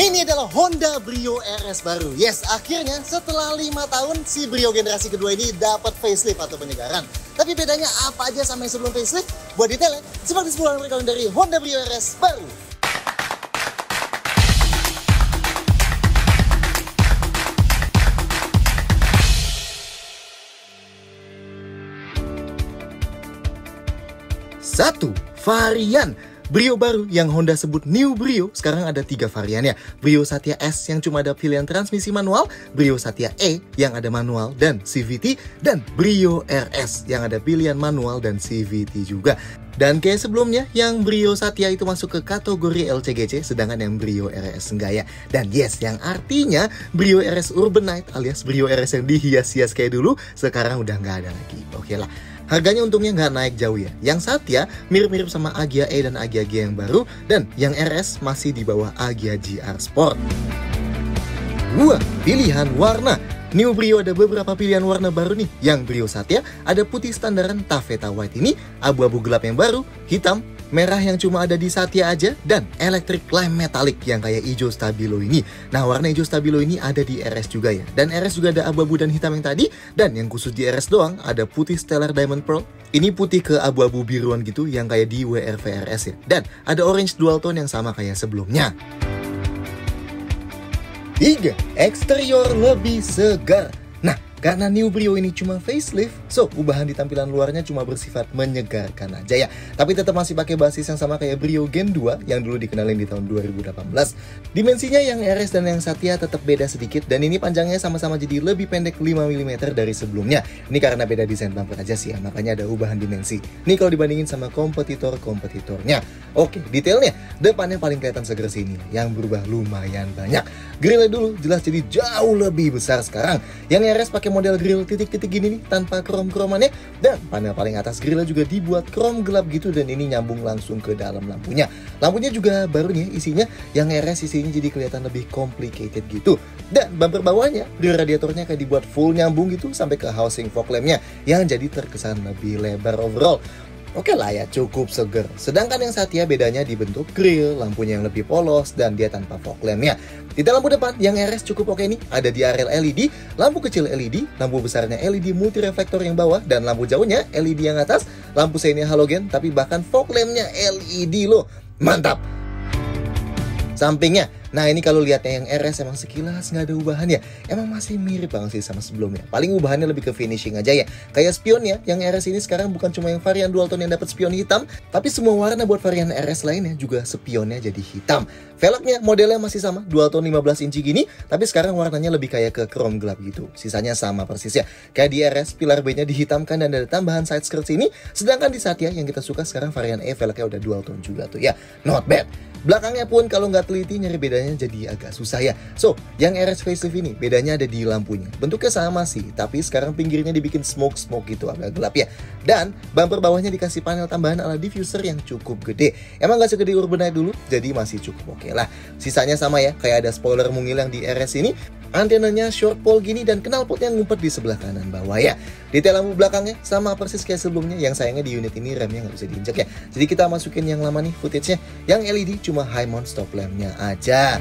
Ini adalah Honda Brio RS baru. Yes, akhirnya setelah 5 tahun si Brio generasi kedua ini dapat facelift atau penyegaran. Tapi bedanya apa aja sama yang sebelum facelift? Buat detailnya, simak di 10 review dari Honda Brio RS baru. Satu, varian Brio baru yang Honda sebut New Brio, sekarang ada 3 variannya. Brio Satya S yang cuma ada pilihan transmisi manual, Brio Satya E yang ada manual dan CVT, dan Brio RS yang ada pilihan manual dan CVT juga. Dan kayak sebelumnya, yang Brio Satya itu masuk ke kategori LCGC, sedangkan yang Brio RS enggak ya. Dan yes, yang artinya Brio RS Urbanite alias Brio RS yang dihias-hias kayak dulu, sekarang udah nggak ada lagi. Oke lah. Harganya untungnya nggak naik jauh ya. Yang Satya mirip-mirip sama Agya E dan Agya G yang baru, dan yang RS masih di bawah Agya GR Sport. 2. Pilihan warna. New Brio ada beberapa pilihan warna baru nih. Yang Brio Satya ada putih standaran taffeta white ini, abu-abu gelap yang baru, hitam, merah yang cuma ada di Satya aja, dan electric lime metallic yang kayak hijau stabilo ini. Nah, warna hijau stabilo ini ada di RS juga ya. Dan RS juga ada abu-abu dan hitam yang tadi. Dan yang khusus di RS doang ada putih stellar diamond pearl. Ini putih ke abu-abu biruan gitu yang kayak di WRV RS ya. Dan ada orange dual tone yang sama kayak sebelumnya. 3. Eksterior lebih segar. Nah, karena New Brio ini cuma facelift, so ubahan di tampilan luarnya cuma bersifat menyegarkan aja ya. Tapi tetap masih pakai basis yang sama kayak Brio Gen 2 yang dulu dikenalin di tahun 2018. Dimensinya yang RS dan yang Satya tetap beda sedikit, dan ini panjangnya sama-sama jadi lebih pendek 5 mm dari sebelumnya. Ini karena beda desain bumper aja sih ya, makanya ada ubahan dimensi. Ini kalau dibandingin sama kompetitornya. Oke, detailnya, depannya paling kelihatan seger sini, yang berubah lumayan banyak. Grillnya dulu jelas jadi jauh lebih besar sekarang. Yang RS pakai model grill titik-titik gini nih tanpa krom-kromannya, dan panel paling atas grillnya juga dibuat krom gelap gitu, dan ini nyambung langsung ke dalam lampunya. Lampunya juga baru nih isinya, yang RS isinya jadi kelihatan lebih complicated gitu. Dan bumper bawahnya, rear radiatornya kayak dibuat full nyambung gitu sampai ke housing fog lampnya yang jadi terkesan lebih lebar overall. Oke lah ya, cukup seger. Sedangkan yang Satya bedanya di bentuk grill, lampunya yang lebih polos, dan dia tanpa fog lampnya. Di dalam lampu depan, yang RS cukup oke nih. Ada DRL LED, lampu kecil LED, lampu besarnya LED multi reflektor yang bawah, dan lampu jauhnya LED yang atas, lampu seinnya halogen, tapi bahkan fog lampnya LED loh. Mantap! Sampingnya, nah ini kalau lihatnya yang RS emang sekilas nggak ada ubahan ya. Emang masih mirip banget sih sama sebelumnya. Paling ubahannya lebih ke finishing aja ya. Kayak spionnya, yang RS ini sekarang bukan cuma yang varian dual tone yang dapat spion hitam, tapi semua warna buat varian RS lainnya juga spionnya jadi hitam. Velgnya modelnya masih sama, dual tone 15 inci gini, tapi sekarang warnanya lebih kayak ke chrome gelap gitu. Sisanya sama persis ya. Kayak di RS, pilar B-nya dihitamkan dan ada tambahan side skirts ini. Sedangkan di Satya yang kita suka sekarang varian E, velgnya udah dual tone juga tuh ya. Not bad. Belakangnya pun kalau nggak teliti nyari bedanya jadi agak susah ya. So, yang RS facelift ini bedanya ada di lampunya. Bentuknya sama sih, tapi sekarang pinggirnya dibikin smoke gitu, agak gelap ya. Dan bumper bawahnya dikasih panel tambahan ala diffuser yang cukup gede. Emang nggak segede Urbanite dulu, jadi masih cukup oke lah. Sisanya sama ya, kayak ada spoiler mungil yang di RS ini. Antenanya short pole gini, dan knalpotnya ngumpet di sebelah kanan bawah ya. Detail lampu belakangnya sama persis kayak sebelumnya. Yang sayangnya di unit ini remnya nggak bisa diinjak ya. Jadi kita masukin yang lama nih footage-nya. Yang LED cuma high mount stop lamp-nya aja.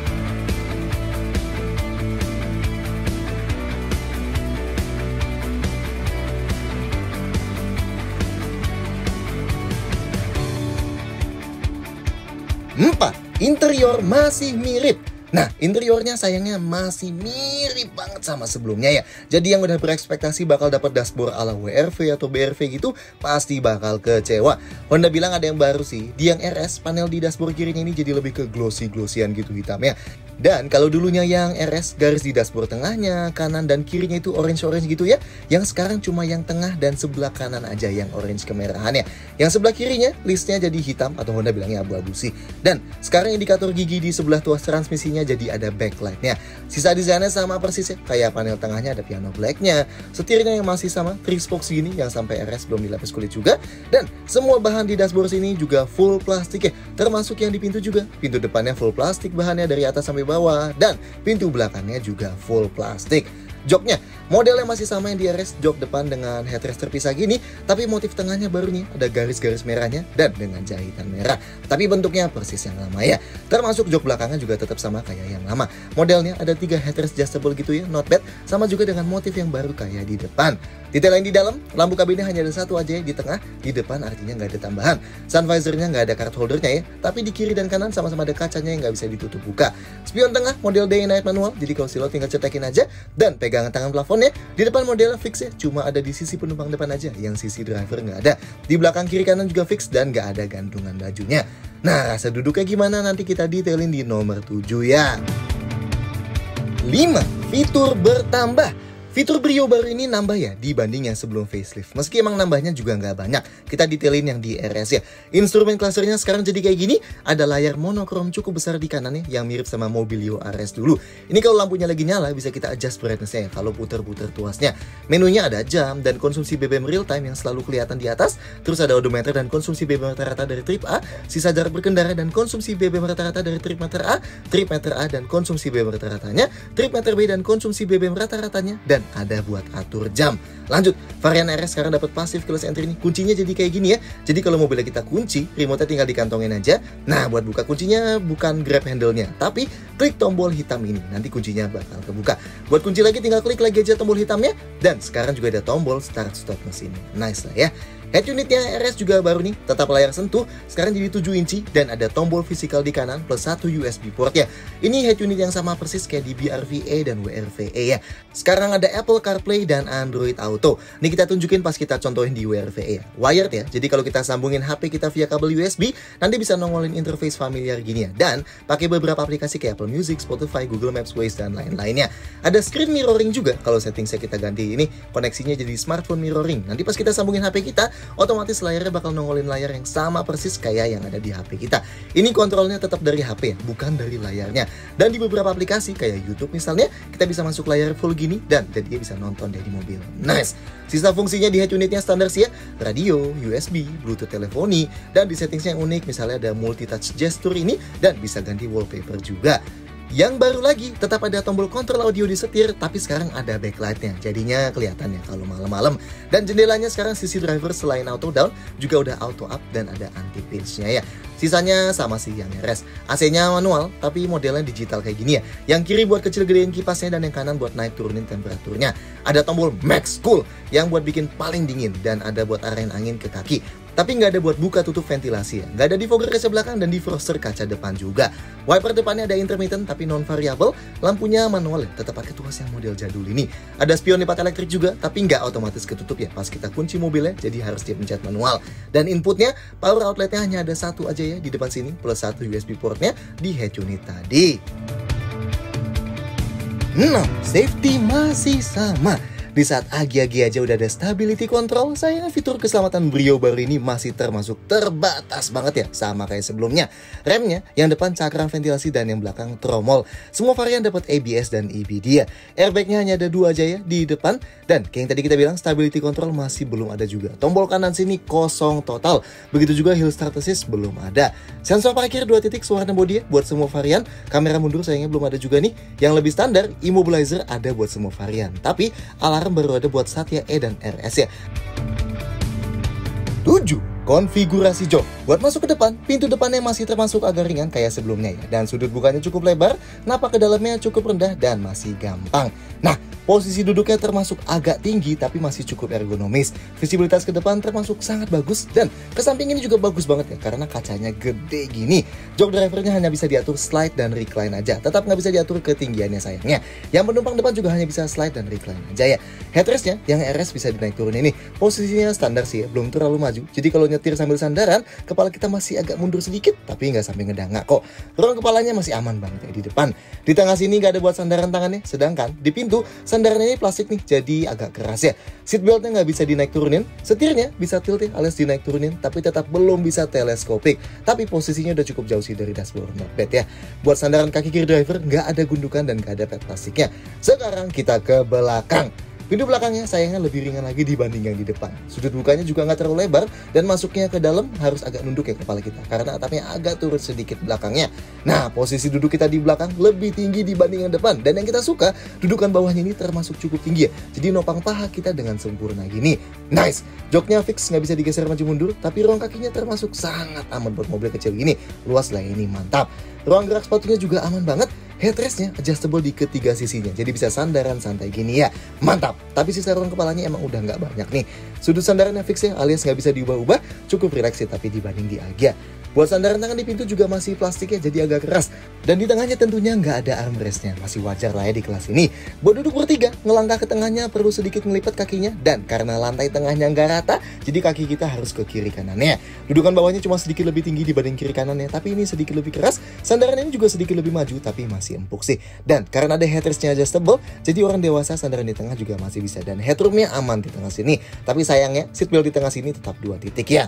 Empat, interior masih mirip. Nah, interiornya sayangnya masih mirip banget sama sebelumnya ya. Jadi yang udah berekspektasi bakal dapat dashboard ala WRV atau BRV gitu, pasti bakal kecewa. Honda bilang ada yang baru sih. Di yang RS, panel di dashboard kirinya ini jadi lebih ke glossy-glossyan gitu hitamnya. Dan kalau dulunya yang RS, garis di dashboard tengahnya, kanan dan kirinya itu orange-orange gitu ya. Yang sekarang cuma yang tengah dan sebelah kanan aja yang orange kemerahannya. Yang sebelah kirinya, listnya jadi hitam atau Honda bilangnya abu-abu sih. Dan sekarang indikator gigi di sebelah tuas transmisinya jadi ada backlightnya. Sisa desainnya sama persis ya. Kayak panel tengahnya ada piano blacknya. Setirnya yang masih sama, 3 spokes gini yang sampai RS belum dilapis kulit juga. Dan semua bahan di dashboard sini juga full plastik ya. Termasuk yang di pintu juga. Pintu depannya full plastik bahannya dari atas sampai bawah, dan pintu belakangnya juga full plastik. Joknya, modelnya masih sama yang di RS, jok depan dengan headrest terpisah gini, tapi motif tengahnya baru nih, ada garis-garis merahnya dan dengan jahitan merah. Tapi bentuknya persis yang lama ya. Termasuk jok belakangnya juga tetap sama kayak yang lama. Modelnya ada 3 headrest adjustable gitu ya, not bad. Sama juga dengan motif yang baru kayak di depan. Detail yang di dalam, lampu kabinnya hanya ada satu aja ya di tengah, di depan artinya nggak ada tambahan. Sun visornya nggak ada card holdernya ya, tapi di kiri dan kanan sama-sama ada kacanya yang nggak bisa ditutup buka. Spion tengah model day and night manual, jadi kalau silot tinggal cetekin aja. Dan pegangan tangan plafonnya, di depan modelnya fix ya, cuma ada di sisi penumpang depan aja, yang sisi driver nggak ada. Di belakang kiri kanan juga fix dan nggak ada gantungan bajunya. Nah, rasa duduknya gimana nanti kita detailin di nomor 7 ya. 5. Fitur bertambah. Fitur Brio baru ini nambah ya dibanding yang sebelum facelift. Meski emang nambahnya juga nggak banyak, kita detailin yang di RS ya. Instrumen clusternya sekarang jadi kayak gini, ada layar monokrom cukup besar di kanannya yang mirip sama Mobilio RS dulu. Ini kalau lampunya lagi nyala bisa kita adjust brightness-nya ya, kalau puter-puter tuasnya. Menunya ada jam dan konsumsi BBM real time yang selalu kelihatan di atas, terus ada odometer dan konsumsi BBM rata-rata dari trip A, sisa jarak berkendara dan konsumsi BBM rata-rata dari trip meter A dan konsumsi BBM rata-ratanya, trip meter B dan konsumsi BBM rata-ratanya, dan ada buat atur jam. Lanjut, varian RS sekarang dapat passive keyless entry nih. Kuncinya jadi kayak gini ya. Jadi kalau mobilnya kita kunci, remote-nya tinggal dikantongin aja. Nah, buat buka kuncinya bukan grab handle-nya, tapi klik tombol hitam ini. Nanti kuncinya bakal kebuka. Buat kunci lagi tinggal klik lagi aja tombol hitamnya. Dan sekarang juga ada tombol start stop mesin. Nice lah ya. Head unitnya RS juga baru nih, tetap layar sentuh, sekarang jadi 7 inci dan ada tombol fisikal di kanan plus 1 USB port ya. Ini head unit yang sama persis kayak di BRVE dan WRVE ya. Sekarang ada Apple CarPlay dan Android Auto. Ini kita tunjukin pas kita contohin di WRVE ya. Wired ya, jadi kalau kita sambungin HP kita via kabel USB, nanti bisa nongolin interface familiar gini ya. Dan pakai beberapa aplikasi kayak Apple Music, Spotify, Google Maps, Waze, dan lain-lainnya. Ada screen mirroring juga, kalau settingsnya kita ganti ini, koneksinya jadi smartphone mirroring. Nanti pas kita sambungin HP kita, otomatis layarnya bakal nongolin layar yang sama persis kayak yang ada di HP kita. Ini kontrolnya tetap dari HP ya, bukan dari layarnya. Dan di beberapa aplikasi kayak YouTube misalnya, kita bisa masuk layar full gini dan jadi dia bisa nonton dari mobil. Nice. Sisa fungsinya di head unitnya standar sih ya, radio, USB, Bluetooth teleponi, dan di settingsnya yang unik misalnya ada multi touch gesture ini dan bisa ganti wallpaper juga. Yang baru lagi, tetap ada tombol kontrol audio di setir, tapi sekarang ada backlightnya, jadinya kelihatan ya kalau malam-malam. Dan jendelanya sekarang sisi driver selain auto down, juga udah auto up dan ada anti pinch-nya ya. Sisanya sama sih yang RS. AC-nya manual, tapi modelnya digital kayak gini ya. Yang kiri buat kecil gedein kipasnya dan yang kanan buat naik turunin temperaturnya. Ada tombol Max Cool yang buat bikin paling dingin dan ada buat arahin angin ke kaki. Tapi nggak ada buat buka tutup ventilasi ya. Nggak ada defogger kaca belakang dan defroster kaca depan juga. Wiper depannya ada intermittent tapi non variable. Lampunya manual ya, tetap pakai tuas yang model jadul ini. Ada spion lipat elektrik juga, tapi nggak otomatis ketutup ya pas kita kunci mobilnya, jadi harus dipencet manual. Dan inputnya, power outletnya hanya ada satu aja ya di depan sini, plus 1 USB portnya di head unit tadi. 6. Safety masih sama. Di saat agi-agi aja udah ada stability control, sayangnya fitur keselamatan Brio baru ini masih termasuk terbatas banget ya, sama kayak sebelumnya. Remnya, yang depan cakram ventilasi dan yang belakang tromol. Semua varian dapat ABS dan EBD ya. Airbagnya hanya ada 2 aja ya di depan. Dan kayak yang tadi kita bilang, stability control masih belum ada juga. Tombol kanan sini kosong total. Begitu juga hill start assist belum ada. Sensor parkir 2 titik warna bodi ya, buat semua varian. Kamera mundur sayangnya belum ada juga nih. Yang lebih standar, immobilizer ada buat semua varian. Tapi alarm baru ada buat Satya E dan RS ya. 7. Konfigurasi jok. Buat masuk ke depan, pintu depannya masih termasuk agak ringan kayak sebelumnya ya. Dan sudut bukanya cukup lebar, napak ke dalamnya cukup rendah dan masih gampang. Nah, posisi duduknya termasuk agak tinggi tapi masih cukup ergonomis. Visibilitas ke depan termasuk sangat bagus dan ke samping ini juga bagus banget ya karena kacanya gede gini. Jok drivernya hanya bisa diatur slide dan recline aja, tetap nggak bisa diatur ketinggiannya sayangnya. Yang penumpang depan juga hanya bisa slide dan recline aja ya. Headrestnya yang RS bisa dinaik turun ini. Posisinya standar sih ya, belum terlalu maju. Jadi kalau nyetir sambil sandaran, kepala kita masih agak mundur sedikit tapi nggak sampai ngedangak kok. Ruang kepalanya masih aman banget ya di depan. Di tengah sini nggak ada buat sandaran tangannya, sedangkan di pintu sandarannya ini plastik nih, jadi agak keras ya. Seatbeltnya nggak bisa dinaik turunin, setirnya bisa tilt ya alias dinaik turunin, tapi tetap belum bisa teleskopik. Tapi posisinya udah cukup jauh sih dari dashboard, not bad ya. Buat sandaran kaki kiri driver nggak ada gundukan dan nggak ada pet plastiknya. Sekarang kita ke belakang. Pintu belakangnya sayangnya lebih ringan lagi dibanding yang di depan. Sudut bukanya juga nggak terlalu lebar dan masuknya ke dalam harus agak nunduk ya kepala kita karena atapnya agak turun sedikit belakangnya. Nah, posisi duduk kita di belakang lebih tinggi dibanding yang depan, dan yang kita suka dudukan bawahnya ini termasuk cukup tinggi ya. Jadi nopang paha kita dengan sempurna gini. Nice. Joknya fix, nggak bisa digeser maju mundur, tapi ruang kakinya termasuk sangat aman buat mobil kecil gini. Luas lah ini, mantap. Ruang gerak sepatunya juga aman banget. Headrestnya adjustable di ketiga sisinya, jadi bisa sandaran santai gini ya. Mantap. Tapi sisa ruang kepalanya emang udah nggak banyak nih. Sudut sandarannya fix ya, alias nggak bisa diubah-ubah. Cukup rileks sih tapi dibanding di Agya. Buat sandaran tangan di pintu juga masih plastik ya, jadi agak keras. Dan di tengahnya tentunya nggak ada armrestnya, masih wajar lah ya di kelas ini. Buat duduk bertiga, ngelangkah ke tengahnya perlu sedikit ngelipat kakinya. Dan karena lantai tengahnya nggak rata, jadi kaki kita harus ke kiri kanannya. Dudukan bawahnya cuma sedikit lebih tinggi dibanding kiri kanannya, tapi ini sedikit lebih keras. Sandaran ini juga sedikit lebih maju, tapi masih empuk sih. Dan karena ada headrestnya adjustable, jadi orang dewasa sandaran di tengah juga masih bisa. Dan headroomnya aman di tengah sini. Tapi sayangnya, seatbelt di tengah sini tetap 2 titik ya.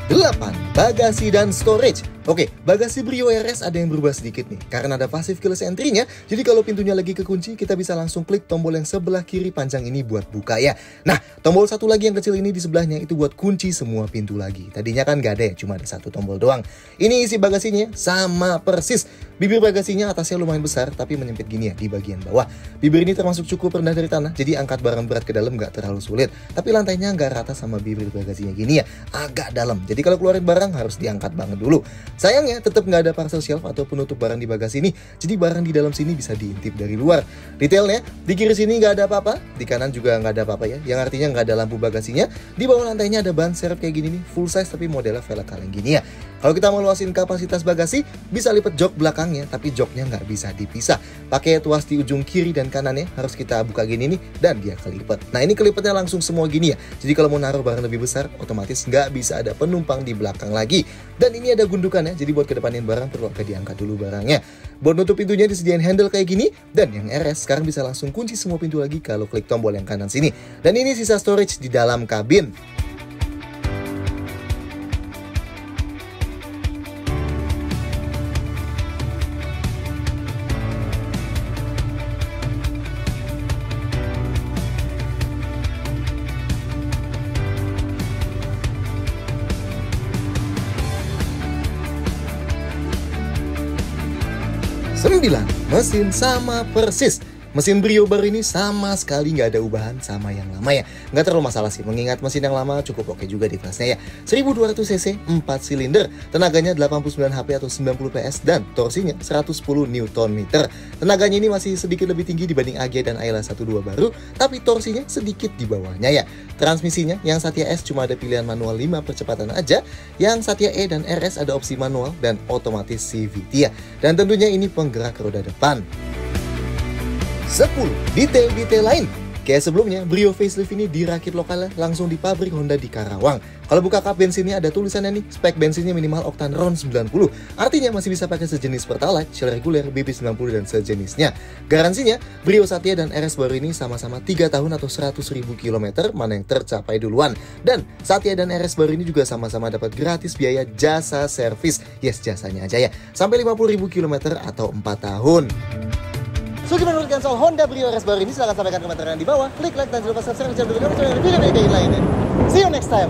8. Bagasi dan storage. Oke, bagasi Brio RS ada yang berubah sedikit nih. Karena ada passive keyless entry-nya, jadi kalau pintunya lagi kekunci, kita bisa langsung klik tombol yang sebelah kiri panjang ini buat buka ya. Nah, tombol satu lagi yang kecil ini di sebelahnya itu buat kunci semua pintu lagi. Tadinya kan gak ada ya, cuma ada satu tombol doang. Ini isi bagasinya sama persis. Bibir bagasinya atasnya lumayan besar, tapi menyempit gini ya di bagian bawah. Bibir ini termasuk cukup rendah dari tanah, jadi angkat barang berat ke dalam gak terlalu sulit. Tapi lantainya gak rata sama bibir bagasinya gini ya, agak dalam. Jadi kalau keluarin barang harus diangkat banget dulu. Sayangnya tetap nggak ada parcel shelf atau penutup barang di bagasi ini, jadi barang di dalam sini bisa diintip dari luar. Detailnya, di kiri sini nggak ada apa-apa, di kanan juga nggak ada apa-apa ya, yang artinya nggak ada lampu bagasinya. Di bawah lantainya ada ban serep kayak gini nih, full size tapi modelnya velg kaleng gini ya. Kalau kita mau luasin kapasitas bagasi, bisa lipat jok belakangnya, tapi joknya nggak bisa dipisah. Pakai tuas di ujung kiri dan kanannya, harus kita buka gini nih, dan dia kelipat. Nah ini kelipatnya langsung semua gini ya, jadi kalau mau naruh barang lebih besar, otomatis nggak bisa ada penumpang di belakang lagi. Dan ini ada gundukannya, jadi buat kedepanin barang perlu agak diangkat dulu barangnya. Buat nutup pintunya disediain handle kayak gini, dan yang RS sekarang bisa langsung kunci semua pintu lagi kalau klik tombol yang kanan sini. Dan ini sisa storage di dalam kabin. 9. Mesin sama persis. Mesin Brio baru ini sama sekali nggak ada ubahan sama yang lama ya. Nggak terlalu masalah sih, mengingat mesin yang lama cukup oke juga di kelasnya ya. 1200 cc, 4 silinder, tenaganya 89 HP atau 90 PS, dan torsinya 110 Nm. Tenaganya ini masih sedikit lebih tinggi dibanding AG dan Ayla 12 baru, tapi torsinya sedikit di bawahnya ya. Transmisinya yang Satya S cuma ada pilihan manual 5 percepatan aja, yang Satya E dan RS ada opsi manual dan otomatis CVT ya. Dan tentunya ini penggerak roda depan. 10. Detail-detail lain. Kayak sebelumnya, Brio facelift ini dirakit lokalnya langsung di pabrik Honda di Karawang. Kalau buka kap bensinnya ada tulisannya nih, spek bensinnya minimal oktan RON 90. Artinya masih bisa pakai sejenis Pertalite, Shell reguler, BP90 dan sejenisnya. Garansinya, Brio Satya dan RS baru ini sama-sama 3 tahun atau 100.000 km, mana yang tercapai duluan. Dan Satya dan RS baru ini juga sama-sama dapat gratis biaya jasa servis. Yes, jasanya aja ya. Sampai 50.000 km atau 4 tahun. So, gimana menurut kalian soal Honda Brio RS baru ini? Silahkan sampaikan komentar di bawah. Klik like dan jangan lupa subscribe channel video kayak lainnya. See you next time.